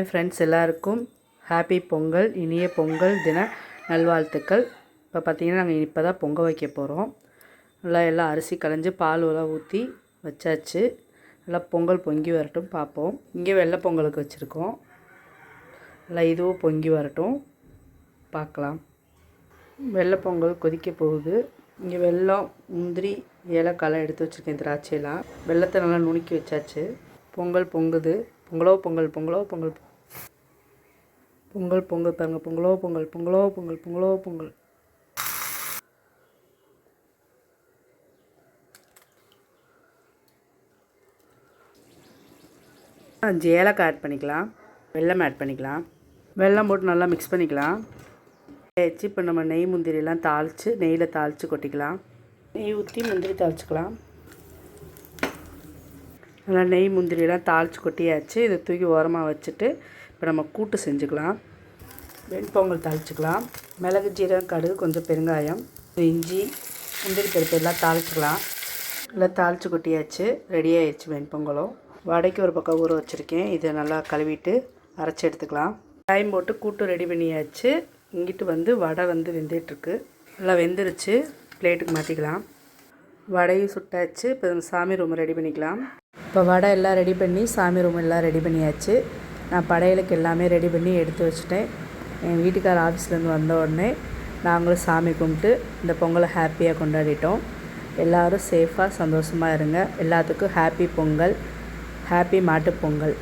Friends எல்லாருக்கும் happy Pongal, இனிய பொங்கல் தின நல்வாழ்த்துக்கள். இப்போ பார்த்திங்கன்னா நாங்கள் இப்போ தான் பொங்க வைக்க போகிறோம். எல்லாம் அரிசி களைஞ்சி பாலெலாம் ஊற்றி வச்சாச்சு. நல்லா பொங்கல் பொங்கி வரட்டும் பார்ப்போம். இங்கே வெள்ளை பொங்கலுக்கு வச்சுருக்கோம். இதுவும் பொங்கி வரட்டும் பார்க்கலாம். வெள்ளை பொங்கல் கொதிக்க போகுது. இங்கே வெல்லம், முந்திரி, ஏலக்காய் எடுத்து வச்சுருக்கேன். திராட்சையெல்லாம் வெள்ளத்தை நல்லா நுணுக்கி வச்சாச்சு. பொங்கல் பொங்குது. பொங்கலோ பொங்கல், பொங்கலோ பொங்கல், பொங்கல் பொங்கல் பாருங்கள். பொங்கலோ பொங்கல், பொங்கலோ பொங்கல், பொங்கலோ பொங்கல். ஏலக்காய் ஆட் பண்ணிக்கலாம். வெல்லம் ஆட் பண்ணிக்கலாம். வெல்லம் போட்டு நல்லா மிக்ஸ் பண்ணிக்கலாம். வச்சு இப்போ நம்ம நெய் முந்திரியெல்லாம் தாளித்து நெய்யில் தாளித்து கொட்டிக்கலாம். நெய் ஊற்றி முந்திரி தாளிச்சிக்கலாம். நல்லா நெய் முந்திரியெல்லாம் தாளித்து கொட்டியாச்சு. இதை தூக்கி ஓரமாக வச்சுட்டு இப்போ நம்ம கூட்டு செஞ்சுக்கலாம். வெண்பொங்கல் தாளிச்சிக்கலாம். மிளகு, ஜீரகம், கடுகு, கொஞ்சம் பெருங்காயம், இஞ்சி, முந்திரி பருப்பு எல்லாம் தாளிச்சிக்கலாம். எல்லாம் தாளித்து கொட்டியாச்சு. ரெடி ஆயிடுச்சு வெண்பொங்கலும். வடைக்கு ஒரு பக்கம் ஊற வச்சுருக்கேன். இதை நல்லா கழுவிட்டு அரைச்சி எடுத்துக்கலாம். டைம் போட்டு கூட்டு ரெடி பண்ணியாச்சு. இங்கிட்டு வடை வெந்துட்டுருக்கு. நல்லா வெந்துருச்சு. பிளேட்டுக்கு மாற்றிக்கலாம். வடையும் சுட்டாச்சு. இப்போ சாமி ரூம் ரெடி பண்ணிக்கலாம். இப்போ வடை எல்லாம் ரெடி பண்ணி சாமி ரூம் எல்லாம் ரெடி பண்ணியாச்சு. நான் படையலுக்கு எல்லாமே ரெடி பண்ணி எடுத்து வச்சுட்டேன். என் வீட்டுக்கார ஆஃபீஸ்லேருந்து வந்த உடனே நாங்களும் சாமி கும்பிட்டு இந்த பொங்கலை ஹாப்பியாக கொண்டாடிட்டோம். எல்லோரும் சேஃபாக சந்தோஷமாக இருங்க. எல்லாத்துக்கும் ஹாப்பி பொங்கல், ஹாப்பி மாட்டுப்பொங்கல்.